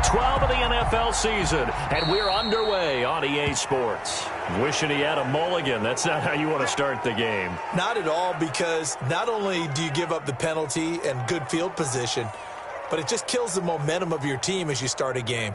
12 of the NFL season, and we're underway on EA Sports. Wishing he had a mulligan. That's not how you want to start the game. Not at all, because not only do you give up the penalty and good field position, but it just kills the momentum of your team as you start a game.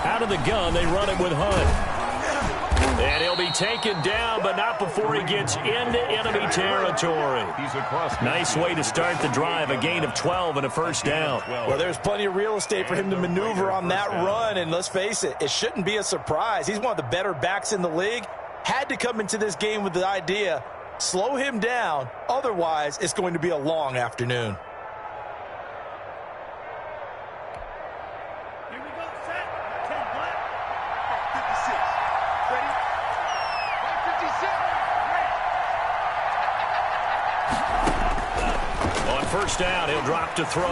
Out of the gun, they run it with Hunt. And he'll be taken down, but not before he gets into enemy territory. Nice way to start the drive, a gain of 12 and a first down. Well, there's plenty of real estate for him to maneuver on that run, and let's face it, it shouldn't be a surprise. He's one of the better backs in the league. Had to come into this game with the idea, slow him down, otherwise it's going to be a long afternoon. First down, he'll drop to throw.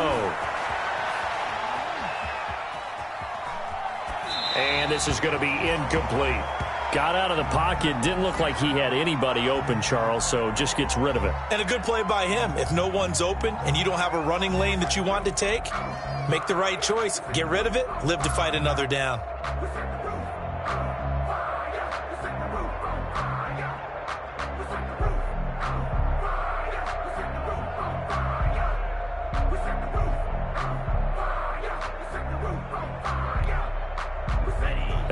And this is going to be incomplete. Got out of the pocket, didn't look like he had anybody open, Charles, so just gets rid of it. And a good play by him. If no one's open and you don't have a running lane that you want to take, make the right choice. Get rid of it, live to fight another down.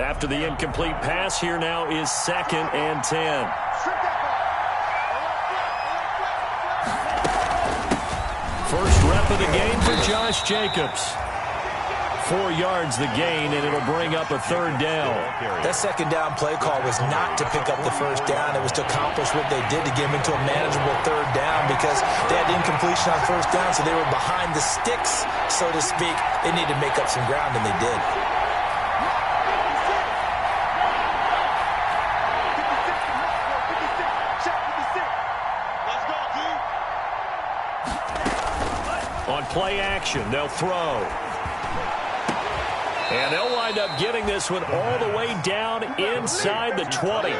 After the incomplete pass, here now is 2nd and 10. First rep of the game for Josh Jacobs. 4 yards the gain, and it'll bring up a 3rd down. That 2nd down play call was not to pick up the 1st down. It was to accomplish what they did to get him into a manageable 3rd down, because they had incompletion on 1st down, so they were behind the sticks, so to speak. They needed to make up some ground, and they did. On play action, they'll throw. And they'll wind up getting this one all the way down inside the 20.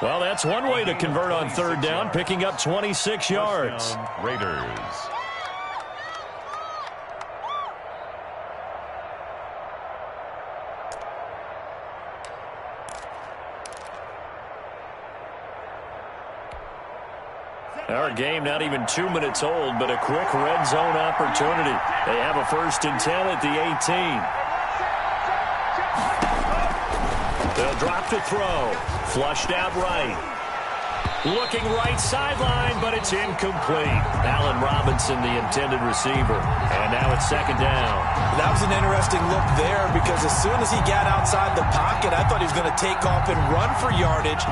Well, that's one way to convert on 3rd down, picking up 26 yards. Raiders. Our game not even 2 minutes old, but a quick red zone opportunity. They have a 1st and 10 at the 18. They'll drop to throw. Flushed out right. Looking right sideline, but it's incomplete. Allen Robinson, the intended receiver. And now it's 2nd down. That was an interesting look there, because as soon as he got outside the pocket, I thought he was going to take off and run for yardage.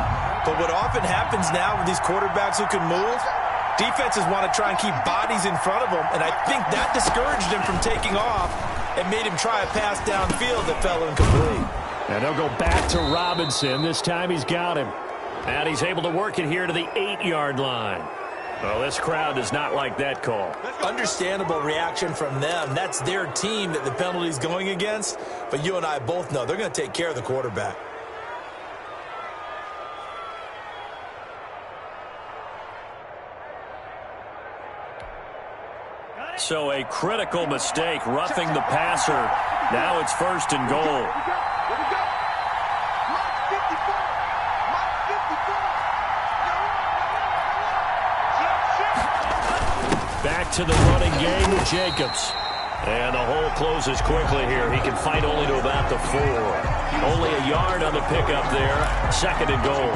But what often happens now with these quarterbacks who can move, defenses want to try and keep bodies in front of them, and I think that discouraged him from taking off and made him try a pass downfield that fell incomplete. And they'll go back to Robinson. This time he's got him. And he's able to work it here to the 8-yard line. Well, this crowd does not like that call. Understandable reaction from them. That's their team that the penalty's going against. But you and I both know they're going to take care of the quarterback. So a critical mistake, roughing the passer. Now it's 1st and goal. Back to the running game with Jacobs. And the hole closes quickly here. He can fight only to about the 4. Only a yard on the pickup there. 2nd and goal.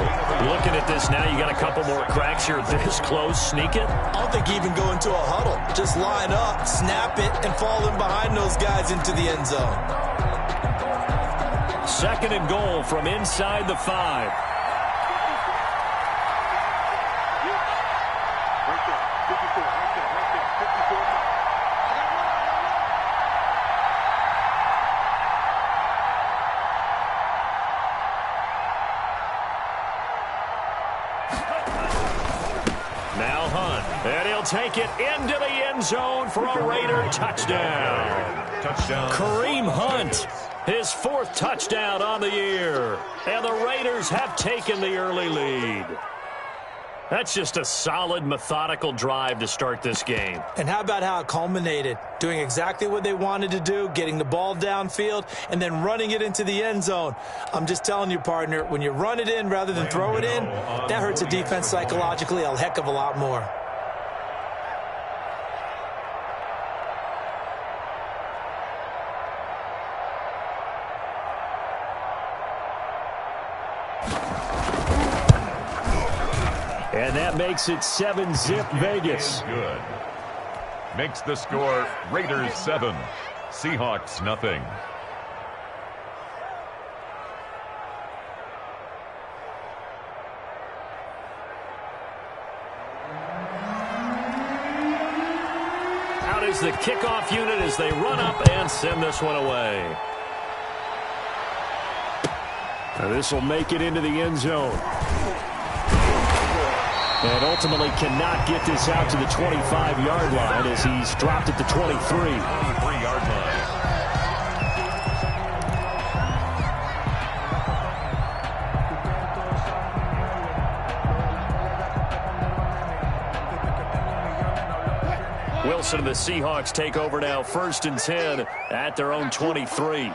Looking at this now, you got a couple more cracks here. This close, sneak it. I don't think you even go into a huddle. Just line up, snap it, and fall in behind those guys into the end zone. 2nd and goal from inside the 5. he'll take it into the end zone for a Raider touchdown. Kareem Hunt, his 4th touchdown on the year. And the Raiders have taken the early lead. That's just a solid, methodical drive to start this game. And how about how it culminated? Doing exactly what they wanted to do, getting the ball downfield, and then running it into the end zone. I'm just telling you, partner, when you run it in rather than throw it in, that hurts a defense psychologically a heck of a lot more. And that makes it 7-zip Vegas. Good. Makes the score Raiders 7, Seahawks nothing. Out is the kickoff unit as they run up and send this one away. Now this will make it into the end zone. And ultimately cannot get this out to the 25-yard line as he's dropped at the 23. 23-yard line. Wilson and the Seahawks take over now, 1st and 10 at their own 23.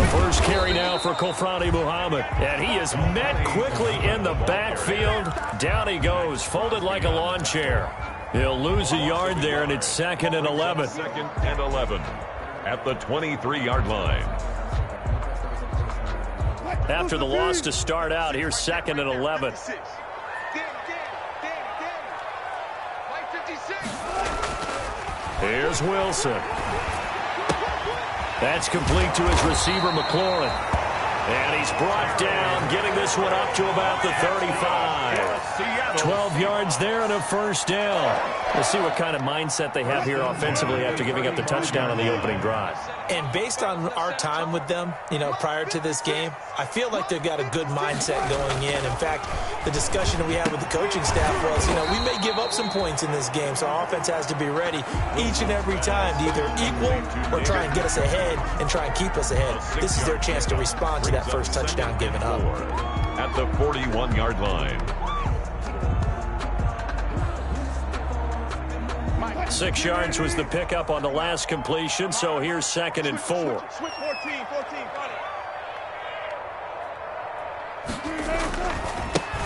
First carry now for Kofrani Muhammad. And he is met quickly in the backfield. Down he goes, folded like a lawn chair. He'll lose a yard there, and it's 2nd and 11. 2nd and 11 at the 23-yard line. After the loss to start out, here's 2nd and 11. Here's Wilson. That's complete to his receiver, McLaurin. And he's brought down, getting this one up to about the 35. 12 yards there and a 1st down. We'll see what kind of mindset they have here offensively after giving up the touchdown on the opening drive. And based on our time with them, prior to this game, I feel like they've got a good mindset going in. In fact, the discussion that we had with the coaching staff was, we may give up some points in this game, so our offense has to be ready each and every time to either equal or try and get us ahead and try and keep us ahead. This is their chance to respond to that first touchdown given up. At the 41-yard line. 6 yards was the pickup on the last completion, so here's 2nd and 4.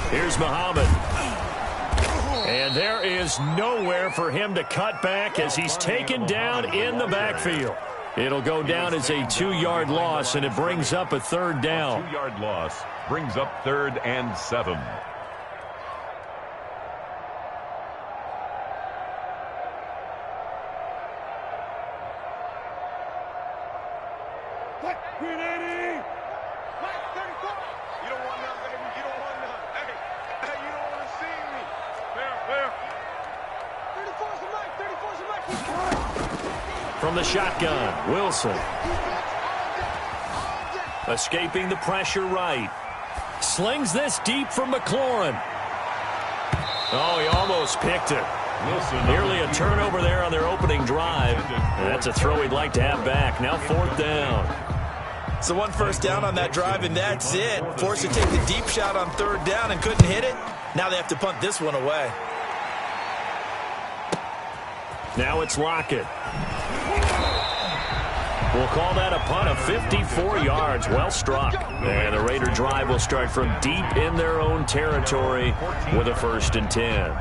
Here's Muhammad. And there is nowhere for him to cut back as he's taken down in the backfield. It'll go down as a 2-yard loss, and it brings up a 3rd down. 2-yard loss brings up 3rd and 7. From the shotgun, Wilson. Escaping the pressure right. Slings this deep from McLaurin. Oh, he almost picked it. Wilson. Nearly a turnover there on their opening drive. And that's a throw he'd like to have back. Now 4th down. So 1 first down on that drive, and that's it. Forced to take the deep shot on 3rd down and couldn't hit it. Now they have to punt this one away. Now it's Lockett. We'll call that a punt of 54 yards. Well struck. And the Raider drive will start from deep in their own territory with a 1st and 10.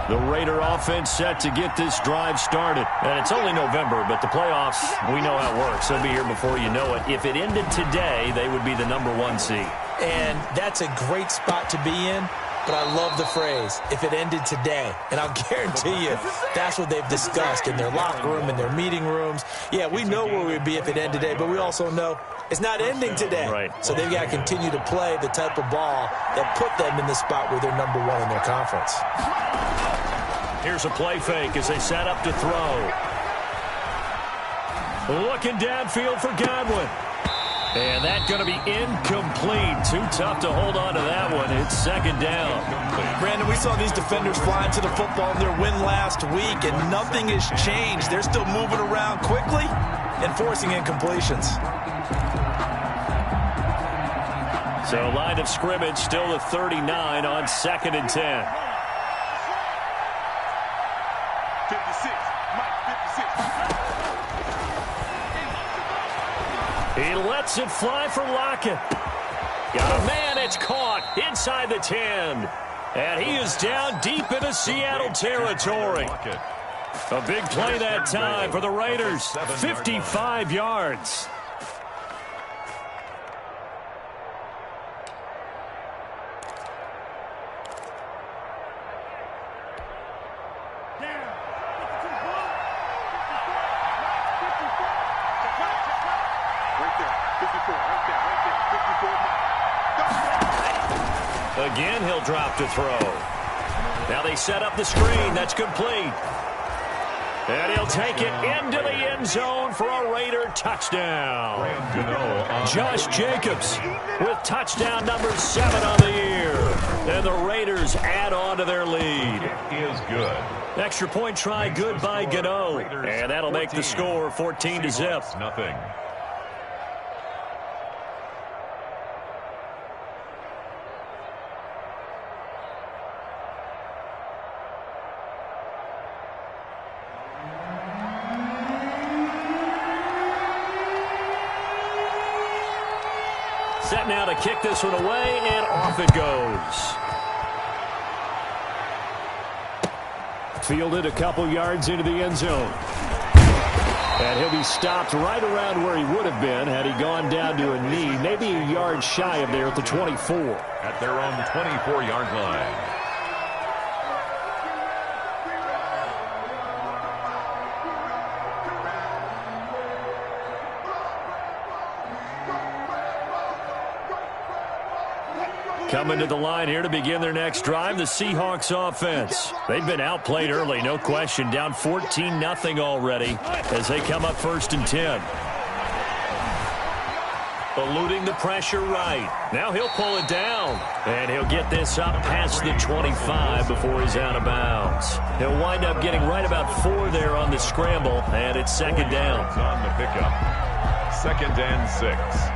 The Raider offense set to get this drive started. And it's only November, but the playoffs, we know how it works. They'll be here before you know it. If it ended today, they would be the #1 seed. And that's a great spot to be in. But I love the phrase, if it ended today. And I'll guarantee you, that's what they've discussed in their locker room, in their meeting rooms. Yeah, we know where we'd be if it ended today, but we also know it's not ending today. Right. So they've got to continue to play the type of ball that put them in the spot where they're #1 in their conference. Here's a play fake as they set up to throw. Looking downfield for Godwin. And that's going to be incomplete. Too tough to hold on to that one. It's second down. Brandon, we saw these defenders flying to the football in their win last week, and nothing has changed. They're still moving around quickly and forcing incompletions. So line of scrimmage still the 39 on 2nd and 10. 56, Mike, 56. He lets it fly for Lockett. Got a man, it's caught inside the 10. And he is down deep into Seattle territory. A big play that time for the Raiders. 55 yards. Again, he'll drop to throw. Now they set up the screen. That's complete. And he'll take it into the end zone for a Raider touchdown. Josh Jacobs with touchdown number 7 on the year. And the Raiders add on to their lead. It is good. Extra point try good by Gano. And that'll make the score 14-0. Nothing. Set now to kick this one away, and off it goes. Fielded a couple yards into the end zone. And he'll be stopped right around where he would have been had he gone down to a knee, maybe a yard shy of there at the 24. At their own 24-yard line. Coming to the line here to begin their next drive, the Seahawks offense. They've been outplayed early, no question. Down 14-0 already as they come up 1st and 10. Eluding the pressure right. Now he'll pull it down. And he'll get this up past the 25 before he's out of bounds. He'll wind up getting right about 4 there on the scramble, and it's 2nd down. On the pickup. 2nd and 6.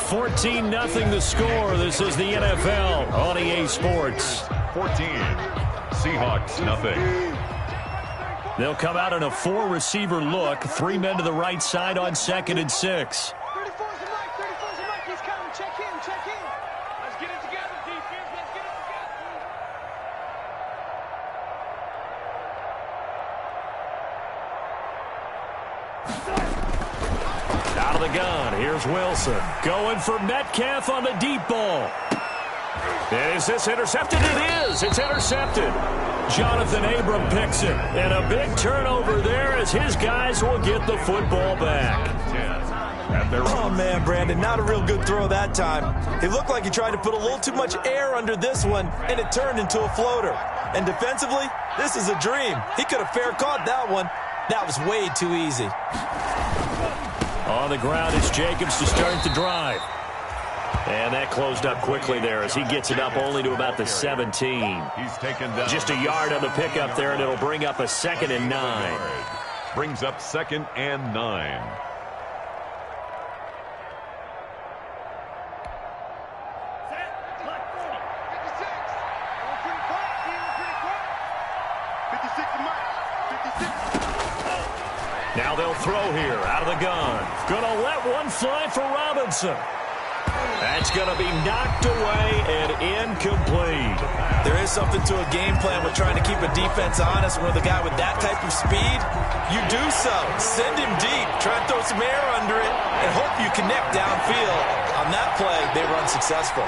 14-0 the score. This is the NFL on EA Sports. 14. Seahawks, nothing. They'll come out in a 4-receiver look. 3 men to the right side on 2nd and 6. 34's the Mike. 34's the Mike. He's coming. Check in. Check in. Let's get it together, defense. Let's get it together. Out of the gun. Here's Wilson. Going for Metcalf on the deep ball. And is this intercepted? It is. It's intercepted. Jonathan Abram picks it. And a big turnover there as his guys will get the football back. Oh, man, Brandon, not a real good throw that time. It looked like he tried to put a little too much air under this one, and it turned into a floater. And defensively, this is a dream. He could have fair caught that one. That was way too easy. On the ground is Jacobs to start the drive. And that closed up quickly there as he gets it up only to about the 17. He's taken down. Just a yard on the pickup there, and it'll bring up a 2nd and 9. Brings up 2nd and 9. Now they'll throw here out of the gun. Gonna let one fly for Robinson. That's going to be knocked away and incomplete. There is something to a game plan with trying to keep a defense honest. With a guy with that type of speed, you do so. Send him deep. Try and throw some air under it and hope you connect downfield. On that play, they were unsuccessful.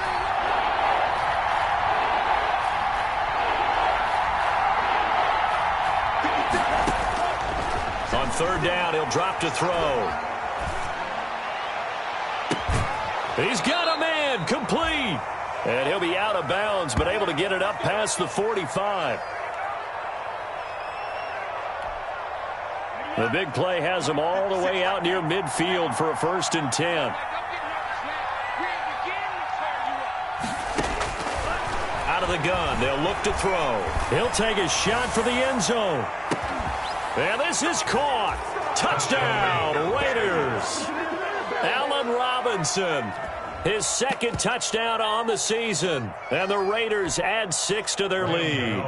third down. He'll drop to throw. He's got a man, complete. And he'll be out of bounds, but able to get it up past the 45. The big play has him all the way out near midfield for a 1st and 10. Out of the gun, they'll look to throw. He'll take a shot for the end zone. And this is caught. Touchdown, Raiders. Allen Robinson, his 2nd touchdown on the season. And the Raiders add 6 to their lead.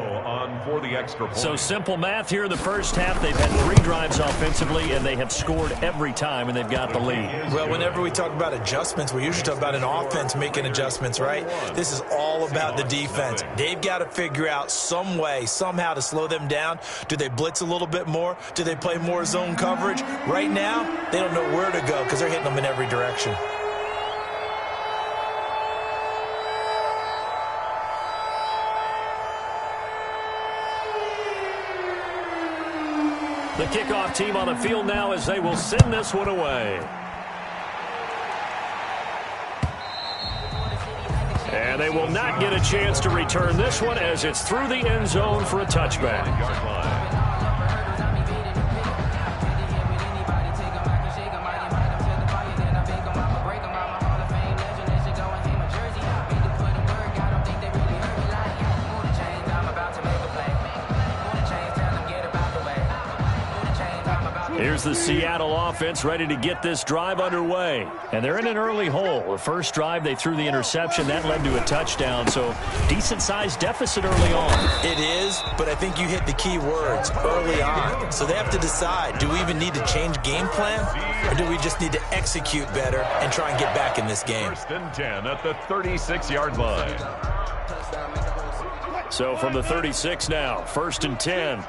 For the extra point. So simple math here in the first half. They've had 3 drives offensively, and they have scored every time, and they've got the lead. Well, whenever we talk about adjustments, we usually talk about an offense making adjustments, right? This is all about the defense. They've got to figure out some way, somehow to slow them down. Do they blitz a little bit more? Do they play more zone coverage? Right now, they don't know where to go because they're hitting them in every direction. The kickoff team on the field now as they will send this one away. And they will not get a chance to return this one as it's through the end zone for a touchback. Here's the Seattle offense ready to get this drive underway. And they're in an early hole. The first drive, they threw the interception. That led to a touchdown, so decent-sized deficit early on. It is, but I think you hit the key words, early on. So they have to decide, do we even need to change game plan, or do we just need to execute better and try and get back in this game? 1st and 10 at the 36-yard line. So from the 36 now, 1st and 10.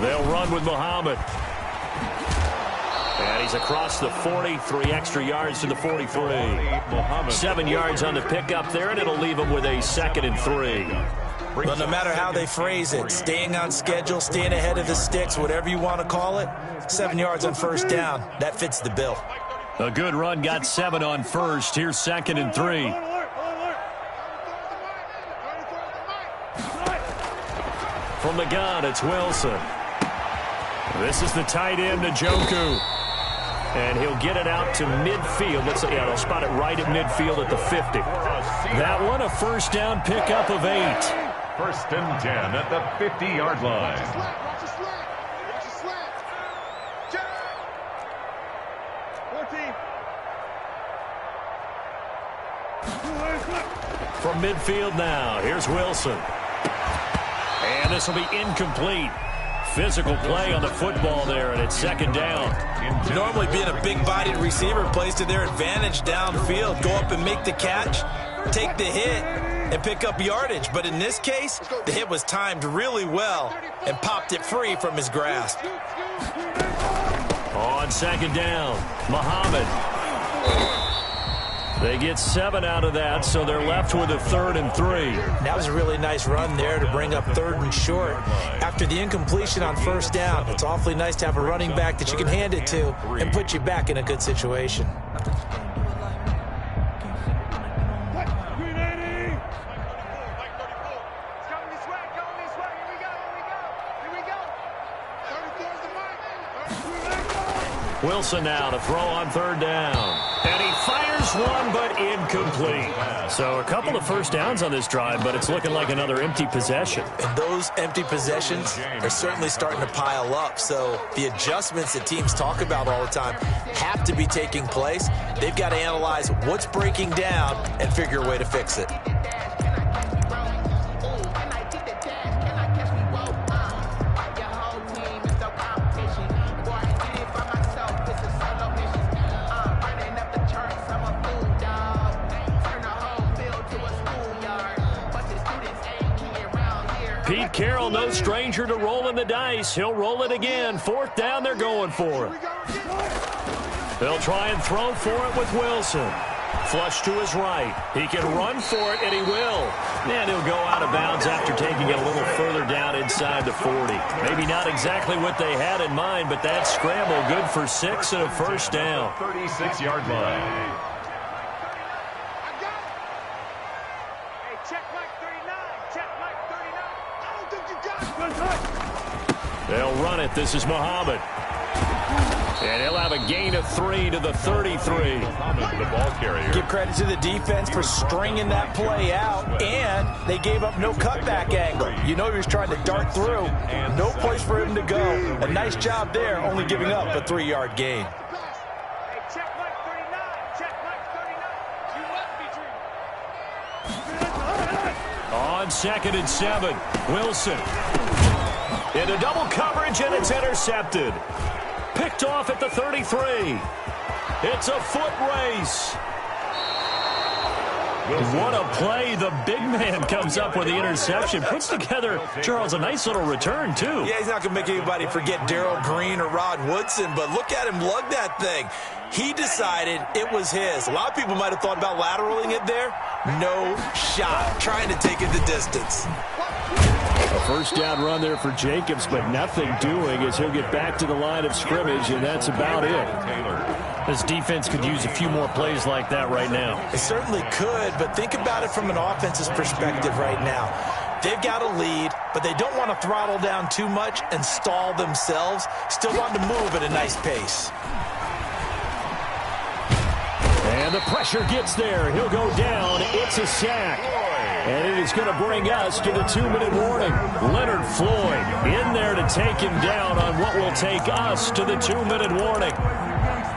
They'll run with Muhammad. And he's across the 40, 3 extra yards to the 43. 7 yards on the pickup there, and it'll leave him with a 2nd and 3. Well, no matter how they phrase it, staying on schedule, staying ahead of the sticks, whatever you want to call it, 7 yards on 1st down, that fits the bill. A good run, got 7 on 1st. Here's 2nd and 3. From the gun, it's Wilson. This is the tight end, Njoku. And he'll get it out to midfield. Let's see, yeah, they'll spot it right at midfield at the 50. That one, a 1st down pickup of 8. 1st and 10 at the 50-yard line. Watch the slant. Watch the slant. 14. From midfield now, here's Wilson. And this will be incomplete. Physical play on the football there, and it's 2nd down. Normally being a big-bodied receiver plays to their advantage downfield. Go up and make the catch, take the hit, and pick up yardage. But in this case, the hit was timed really well and popped it free from his grasp. On 2nd down, Muhammad. They get 7 out of that, so they're left with a 3rd and 3. That was a really nice run there to bring up 3rd and short. After the incompletion on 1st down, it's awfully nice to have a running back that you can hand it to and put you back in a good situation. Wilson now to throw on 3rd down. And he fires one, but incomplete. So a couple of 1st downs on this drive, but it's looking like another empty possession. And those empty possessions are certainly starting to pile up. So the adjustments that teams talk about all the time have to be taking place. They've got to analyze what's breaking down and figure a way to fix it. Pete Carroll, no stranger to rolling the dice. He'll roll it again. 4th down, they're going for it. They'll try and throw for it with Wilson. Flush to his right. He can run for it, and he will. And he'll go out of bounds after taking it a little further down inside the 40. Maybe not exactly what they had in mind, but that scramble good for 6 and a first down. 36-yard line. They'll run it. This is Muhammad. And he'll have a gain of 3 to the 33. The ball carrier. Give credit to the defense for stringing that play out, and they gave up no cutback angle. You know he was trying to dart through. No place for him to go. A nice job there, only giving up a 3-yard gain. On 2nd and 7, Wilson. Into double coverage, and it's intercepted. Picked off at the 33. It's a foot race. What a play. The big man comes up with the interception. Puts together, Charles, a nice little return, too. Yeah, he's not going to make anybody forget Darryl Green or Rod Woodson, but look at him lug that thing. He decided it was his. A lot of people might have thought about lateraling it there. No shot. Trying to take it the distance. A first down run there for Jacobs, but nothing doing as he'll get back to the line of scrimmage, and that's about it. This defense could use a few more plays like that right now. It certainly could, but think about it from an offense's perspective right now. They've got a lead, but they don't want to throttle down too much and stall themselves. Still want to move at a nice pace. And the pressure gets there. He'll go down. It's a sack. And it is going to bring us to the 2-minute warning. Leonard Floyd in there to take him down on what will take us to the 2-minute warning.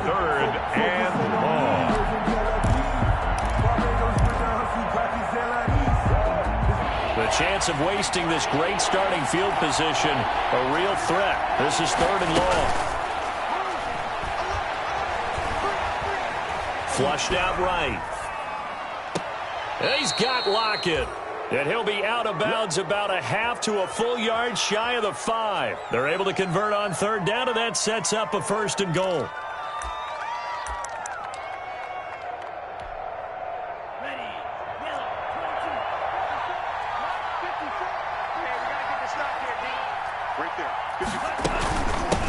3rd and long. The chance of wasting this great starting field position, a real threat. This is 3rd and long. Flushed out right. He's got Lockett. And he'll be out of bounds about a half to a full yard shy of the 5. They're able to convert on 3rd down, and that sets up a 1st and goal.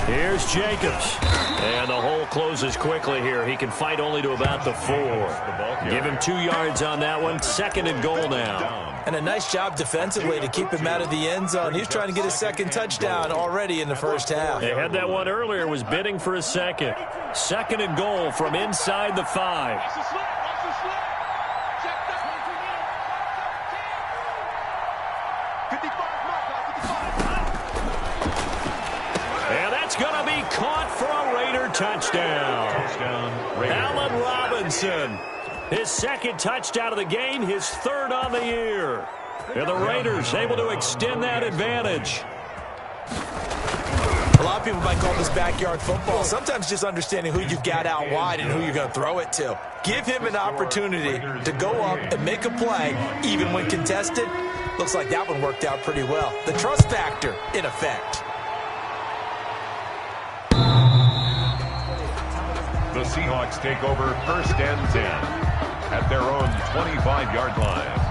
Here's Jacobs. And the hole closes quickly here. He can fight only to about the 4. Give him 2 yards on that one. 2nd and goal now. And a nice job defensively to keep him out of the end zone. He's trying to get his 2nd touchdown already in the first half. They had that one earlier, was bidding for a 2nd. 2nd and goal from inside the 5. And that's going to be caught for a Raider touchdown. Allen Robinson. His 2nd touchdown of the game, his 3rd on the year. And the Raiders able to extend that advantage. A lot of people might call this backyard football. Sometimes just understanding who you've got out wide and who you're going to throw it to. Give him an opportunity to go up and make a play, even when contested. Looks like that one worked out pretty well. The trust factor in effect. The Seahawks take over 1st and 10 at their own 25-yard line.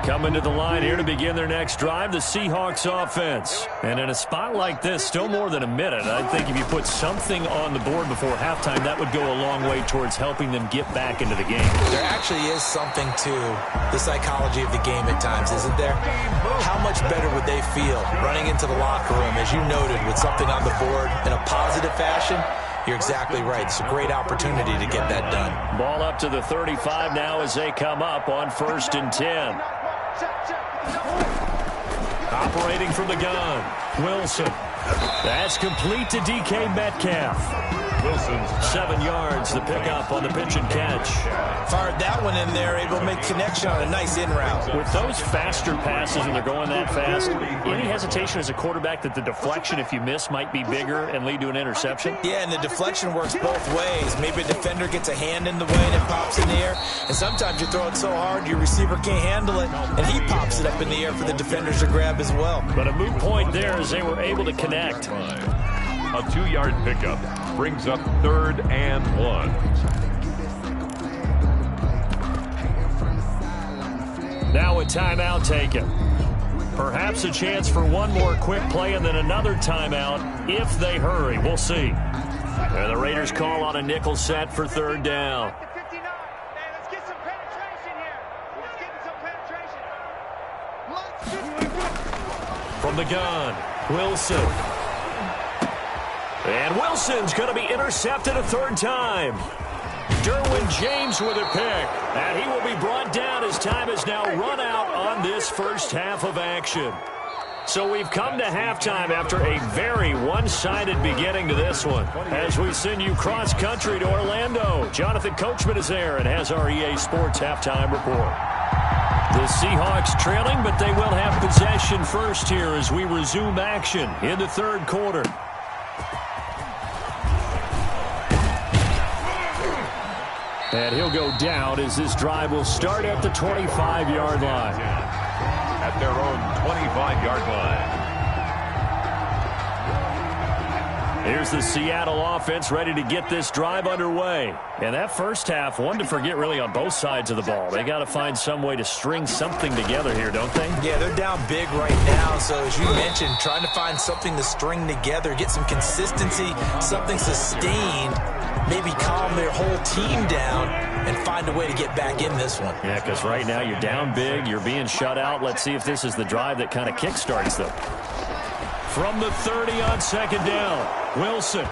Coming to the line here to begin their next drive, the Seahawks offense. And in a spot like this, still more than a minute, I think if you put something on the board before halftime, that would go a long way towards helping them get back into the game. There actually is something to the psychology of the game at times, isn't there? How much better would they feel running into the locker room, as you noted, with something on the board in a positive fashion? You're exactly right. It's a great opportunity to get that done. Ball up to the 35 now as they come up on 1st and 10. Operating from the gun, Wilson. That's complete to DK Metcalf. Wilson's 7 yards, the pickup on the pitch and catch. Fired that one in there, able to make connection on a nice in route. With those faster passes and they're going that fast, any hesitation as a quarterback that the deflection, if you miss, might be bigger and lead to an interception? Yeah, and the deflection works both ways. Maybe a defender gets a hand in the way and it pops in the air. And sometimes you throw it so hard your receiver can't handle it, and he pops it up in the air for the defenders to grab as well. But a moot point there as they were able to connect. A 2-yard pickup brings up 3rd and 1. Now a timeout taken. Perhaps a chance for one more quick play and then another timeout if they hurry. We'll see. And the Raiders call on a nickel set for 3rd down. Let's get some penetration here. Let's get some penetration. From the gun, Wilson. And Wilson's going to be intercepted a 3rd time. Derwin James with a pick. And he will be brought down as time is now run out on this first half of action. So we've come to halftime after a very one-sided beginning to this one. As we send you cross-country to Orlando, Jonathan Coachman is there and has our EA Sports halftime report. The Seahawks trailing, but they will have possession first here as we resume action in the 3rd quarter. And he'll go down as this drive will start at the 25-yard line. At their own 25-yard line. Here's the Seattle offense ready to get this drive underway. And that first half, one to forget really on both sides of the ball. They got to find some way to string something together here, don't they? Yeah, they're down big right now. So as you mentioned, trying to find something to string together, get some consistency, something sustained, maybe calm their whole team down and find a way to get back in this one. Yeah, because right now you're down big, you're being shut out. Let's see if this is the drive that kind of kickstarts them. From the 30 on 2nd down, Wilson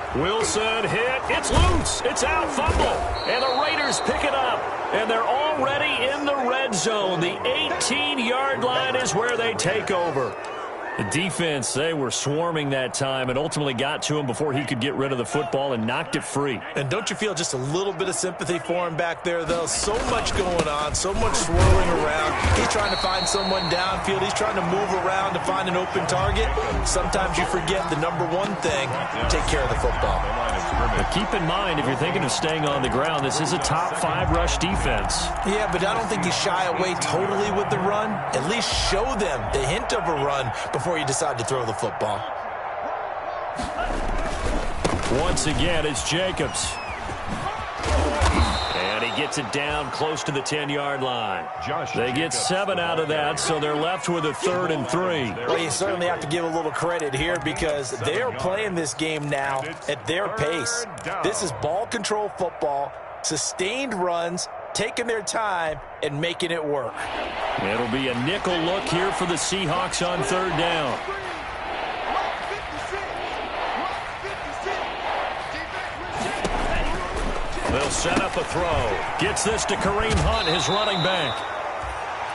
hit, it's loose, it's out, fumble, and the Raiders pick it up, and they're already in the red zone. The 18-yard line is where they take over. The defense, they were swarming that time and ultimately got to him before he could get rid of the football and knocked it free. And don't you feel just a little bit of sympathy for him back there, though? So much going on, so much swirling around. He's trying to find someone downfield. He's trying to move around to find an open target. Sometimes you forget the number one thing, take care of the football. But keep in mind, if you're thinking of staying on the ground, this is a top 5 rush defense. Yeah, but I don't think you shy away totally with the run. At least show them the hint of a run before you decide to throw the football. Once again, it's Jacobs. And he gets it down close to the 10-yard line. They get 7 out of that, so they're left with a 3rd and 3. Well, you certainly have to give a little credit here because they're playing this game now at their pace. This is ball control football, sustained runs, taking their time and making it work. It'll be a nickel look here for the Seahawks on 3rd down. They'll set up a throw. Gets this to Kareem Hunt, his running back.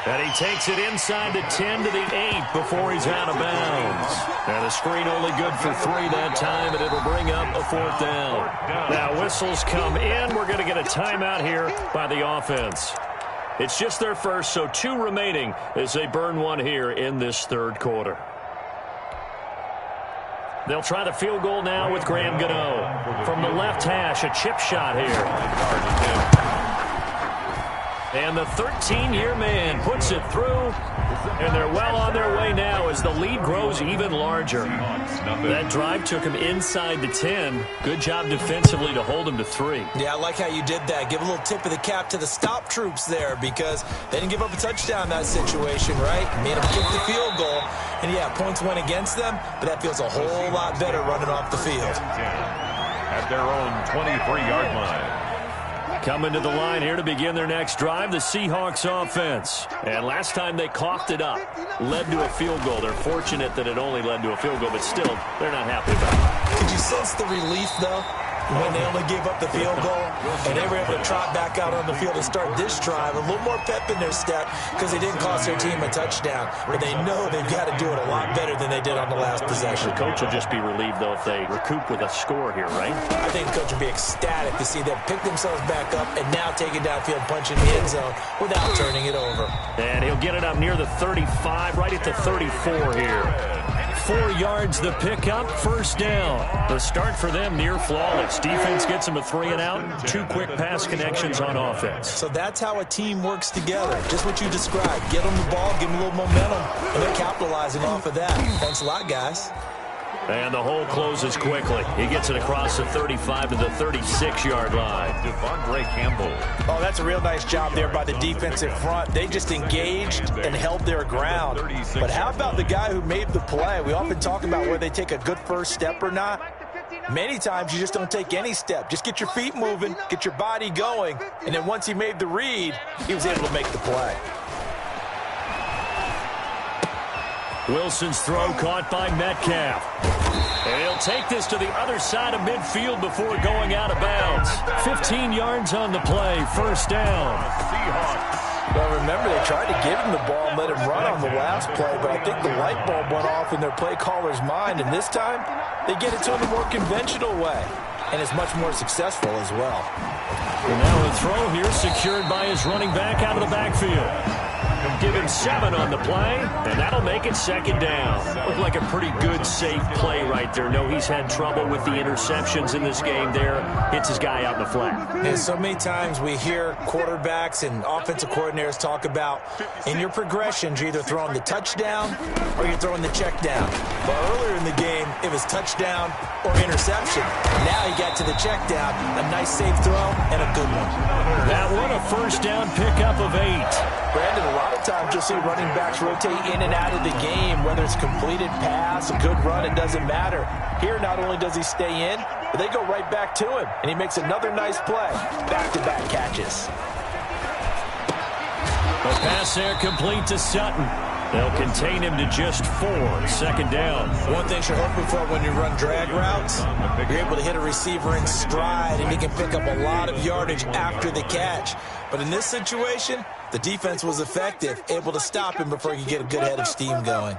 And he takes it inside the 10 to the 8 before he's out of bounds. And the screen only good for 3 that time, and it'll bring up a 4th down. Now whistles come in. We're going to get a timeout here by the offense. It's just their first, so 2 remaining as they burn one here in this 3rd quarter. They'll try the field goal now with Graham Gano. From the left hash, a chip shot here. And the 13-year man puts it through, and they're well on their way now as the lead grows even larger. That drive took him inside the 10. Good job defensively to hold him to 3. Yeah, I like how you did that. Give a little tip of the cap to the stop troops there because they didn't give up a touchdown in that situation, right? Made them kick the field goal. And, yeah, points went against them, but that feels a whole lot better running off the field. At their own 23-yard line. Coming to the line here to begin their next drive, the Seahawks offense. And last time they coughed it up, led to a field goal. They're fortunate that it only led to a field goal, but still, they're not happy about it. Could you sense the relief, though, when they only gave up the field goal and they were able to trot back out on the field and start this drive? A little more pep in their step because they didn't cost their team a touchdown, but they know they've got to do it a lot better than they did on the last possession. The coach will just be relieved, though, if they recoup with a score here, right? I think the coach will be ecstatic to see them pick themselves back up and now take it downfield, punch in the end zone without turning it over. And he'll get it up near the 35, right at the 34 here. 4 yards the pickup, 1st down. The start for them near flawless. Defense gets them a 3 and out. 2 quick pass connections on offense. So that's how a team works together. Just what you described. Get them the ball, give them a little momentum, and they're capitalizing off of that. Thanks a lot, guys. And the hole closes quickly. He gets it across the 35 to the 36-yard line. Devondre Campbell. Oh, that's a real nice job there by the defensive front. They just engaged and held their ground. But how about the guy who made the play? We often talk about whether they take a good first step or not. Many times you just don't take any step. Just get your feet moving, get your body going, and then once he made the read, he was able to make the play. Wilson's throw caught by Metcalf. And he'll take this to the other side of midfield before going out of bounds. 15 yards on the play, first down. Well, remember, they tried to give him the ball and let him run on the last play, but I think the light bulb went off in their play caller's mind, and this time they get it to him a more conventional way, and it's much more successful as well. And now a throw here secured by his running back out of the backfield. Give him 7 on the play, and that'll make it second down. Looked like a pretty good, safe play right there. No, he's had trouble with the interceptions in this game there. Hits his guy out in the flat. And so many times we hear quarterbacks and offensive coordinators talk about in your progressions, you're either throwing the touchdown or you're throwing the check down. But earlier in the game, it was touchdown or interception. Now he got to the check down, a nice safe throw and a good one. That one, a first down pickup of 8. Brandon, a lot of times you'll see running backs rotate in and out of the game, whether it's completed pass, a good run, it doesn't matter. Here, not only does he stay in, but they go right back to him, and he makes another nice play. Back-to-back catches. The pass there complete to Sutton. They'll contain him to just 4, second down. One thing you're hoping for when you run drag routes, you're able to hit a receiver in stride, and he can pick up a lot of yardage after the catch. But in this situation, the defense was effective, able to stop him before he could get a good head of steam going.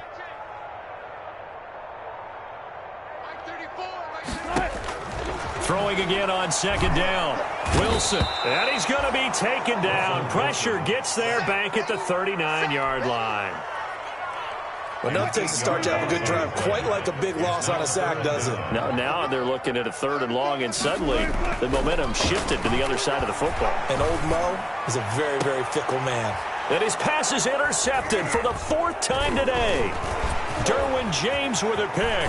Throwing again on second down. Wilson. And he's going to be taken down. Pressure gets there back at the 39-yard line. Well, nothing takes to start to have a good drive, quite like a big loss on a sack, does it? Now they're looking at a 3rd and long, and suddenly the momentum shifted to the other side of the football. And old Mo is a very, very fickle man. And his pass is intercepted for the 4th time today. Derwin James with a pick.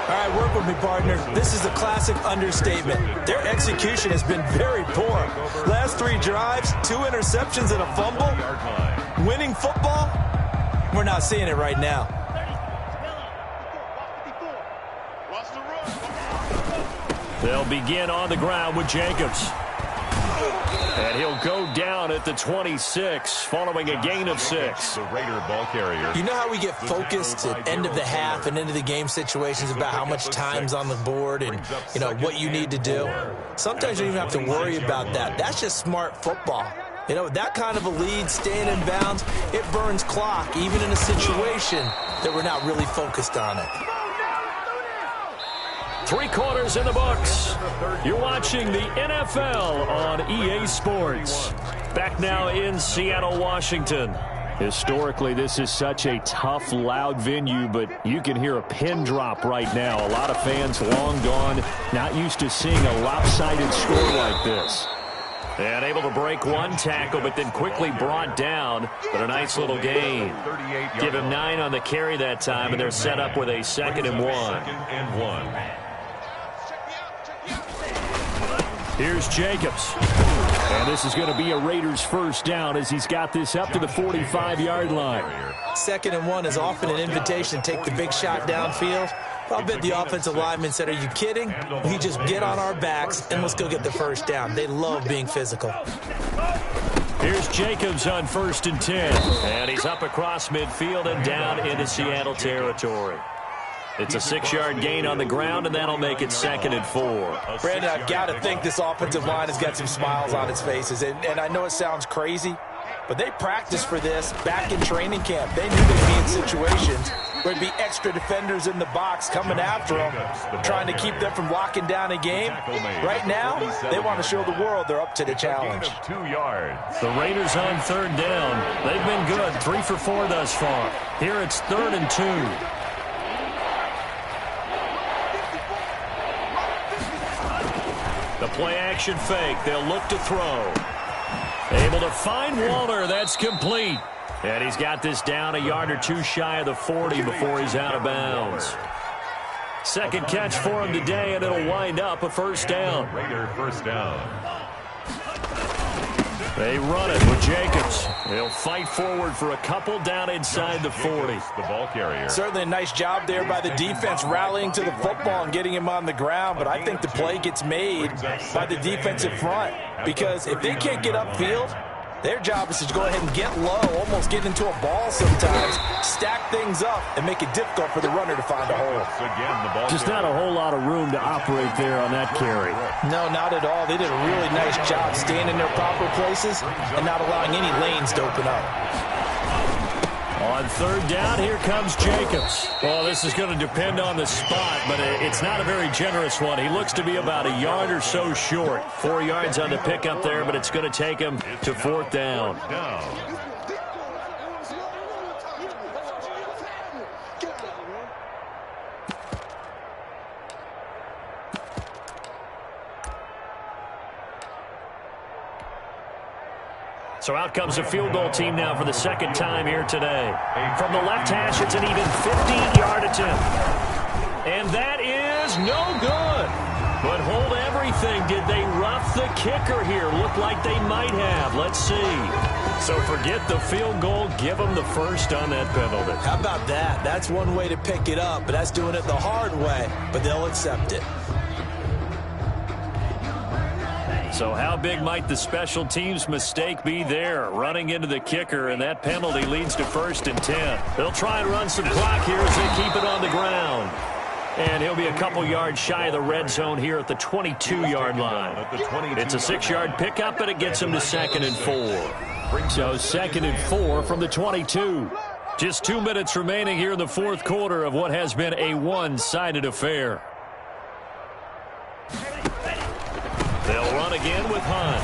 All right, work with me, partner. This is a classic understatement. Their execution has been very poor. Last 3 drives, 2 interceptions and a fumble. Winning football, we're not seeing it right now. They'll begin on the ground with Jacobs. And he'll go down at the 26, following a gain of 6. The Raider ball carrier. You know how we get focused at end of the half and into the game situations about how much time's on the board and, you know, what you need to do? Sometimes you don't even have to worry about that. That's just smart football. You know, that kind of a lead, staying in bounds, it burns clock, even in a situation that we're not really focused on it. 3 quarters in the books. You're watching the NFL on EA Sports. Back now in Seattle, Washington. Historically, this is such a tough, loud venue, but you can hear a pin drop right now. A lot of fans long gone, not used to seeing a lopsided score like this. And able to break 1 tackle, but then quickly brought down. But a nice little gain. Give him 9 on the carry that time, and they're set up with a 2nd and 1. Here's Jacobs. And this is going to be a Raiders first down as he's got this up to the 45-yard line. 2nd and 1 is often an invitation to take the big shot downfield. I'll bet the offensive lineman said, are you kidding? We just get on our backs and let's go get the first down. They love being physical. Here's Jacobs on 1st and 10. And he's up across midfield and down into Seattle territory. It's a 6-yard gain on the ground, and that'll make it 2nd and 4. Brandon, I've got to think this offensive line has got some smiles on its faces. And I know it sounds crazy, but they practiced for this back in training camp. They knew they'd be in situations where there'd be extra defenders in the box coming after them, trying to keep them from locking down a game. Right now, they want to show the world they're up to the challenge. 2 yards. The Raiders on 3rd down. They've been good, 3 for 4 thus far. Here it's 3rd and 2. The play-action fake. They'll look to throw. Able to find Waller. That's complete. And he's got this down a yard or two shy of the 40 before he's out of bounds. Second catch for him today, and it'll wind up a first down. Raider first down. They run it with Jacobs. He'll fight forward for a couple down inside the 40. The ball carrier. Certainly a nice job there by the defense rallying to the football and getting him on the ground, but I think the play gets made by the defensive front because if they can't get upfield, their job is to go ahead and get low, almost get into a ball sometimes, stack things up, and make it difficult for the runner to find a hole. Just not a whole lot of room to operate there on that carry. No, not at all. They did a really nice job staying in their proper places and not allowing any lanes to open up. On third down, here comes Jacobs. Well, this is going to depend on the spot, but it's not a very generous one. He looks to be about a yard or so short. 4 yards on the pickup there, but it's going to take him to fourth down. So out comes the field goal team now for the second time here today. From the left hash, it's an even 15-yard attempt. And that is no good. But hold everything. Did they rough the kicker here? Looked like they might have. Let's see. So forget the field goal. Give them the first on that penalty. How about that? That's one way to pick it up, but that's doing it the hard way. But they'll accept it. So how big might the special teams mistake be there? Running into the kicker, and that penalty leads to 1st and 10. They'll try and run some clock here as they keep it on the ground. And he'll be a couple yards shy of the red zone here at the 22-yard line. It's a 6-yard pickup, and it gets him to 2nd and 4. So 2nd and 4 from the 22. Just 2 minutes remaining here in the fourth quarter of what has been a one-sided affair. They'll run again with Hunt.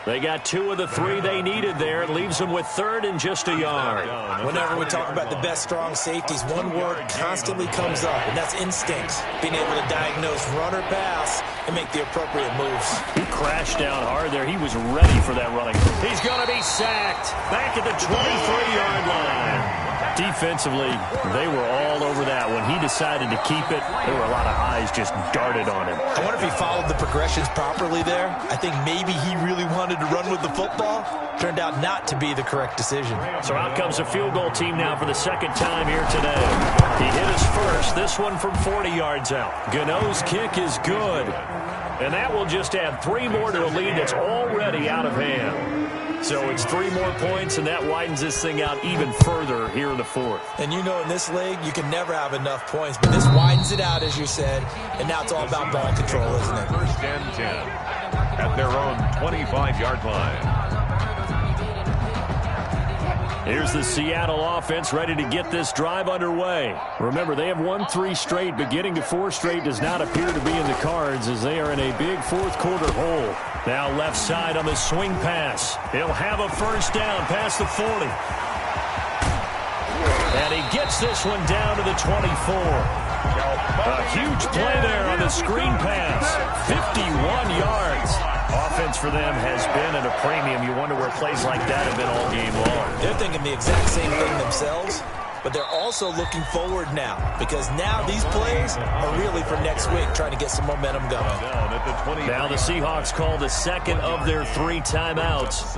They got 2 of the 3 they needed there. It leaves them with 3rd and just a yard. Whenever we talk about the best strong safeties, one word constantly comes up, and that's instinct. Being able to diagnose run or pass and make the appropriate moves. He crashed down hard there. He was ready for that running. He's going to be sacked. Back at the 23-yard line. Defensively, they were all over that. When he decided to keep it, there were a lot of eyes just darted on him. I wonder if he followed the progressions properly there. I think maybe he really wanted to run with the football. Turned out not to be the correct decision. So out comes the field goal team now for the second time here today. He hit his first, this one from 40 yards out. Gano's kick is good. And that will just add 3 more to a lead that's already out of hand. So it's 3 more points, and that widens this thing out even further here in the fourth. And you know in this league, you can never have enough points, but this widens it out, as you said, and now it's all about ball control, isn't it? 1st and 10 at their own 25-yard line. Here's the Seattle offense ready to get this drive underway. Remember, they have won 3 straight, but getting to 4 straight does not appear to be in the cards as they are in a big fourth quarter hole. Now left side on the swing pass. He'll have a first down past the 40. And he gets this one down to the 24. A huge play there on the screen pass. 51 yards. Offense for them has been at a premium. You wonder where plays like that have been all game long. They're thinking the exact same thing themselves, but they're also looking forward now because now these plays are really for next week, trying to get some momentum going. Now the Seahawks call the second of their 3 timeouts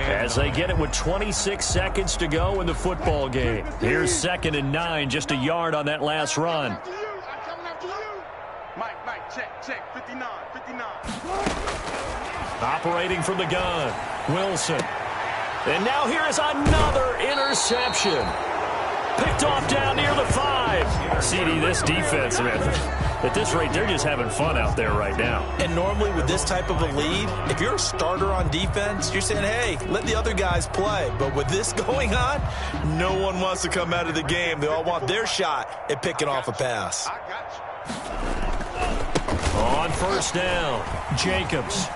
as they get it with 26 seconds to go in the football game. Here's 2nd and 9, just a yard on that last run. Mike, check, 59. Operating from the gun, Wilson. And now here is another interception. Picked off down near the 5. CD, this defense, man, at this rate, they're just having fun out there right now. And normally with this type of a lead, if you're a starter on defense, you're saying, hey, let the other guys play. But with this going on, no one wants to come out of the game. They all want their shot at picking off a pass. On first down, Jacobs.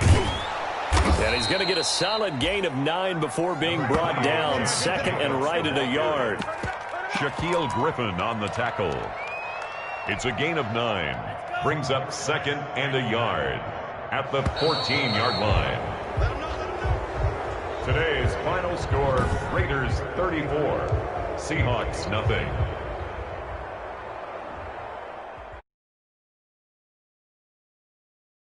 And he's going to get a solid gain of 9 before being brought down. 2nd and right at a yard. Shaquille Griffin on the tackle. It's a gain of 9. Brings up 2nd and a yard at the 14-yard line. Today's final score, Raiders 34, Seahawks nothing.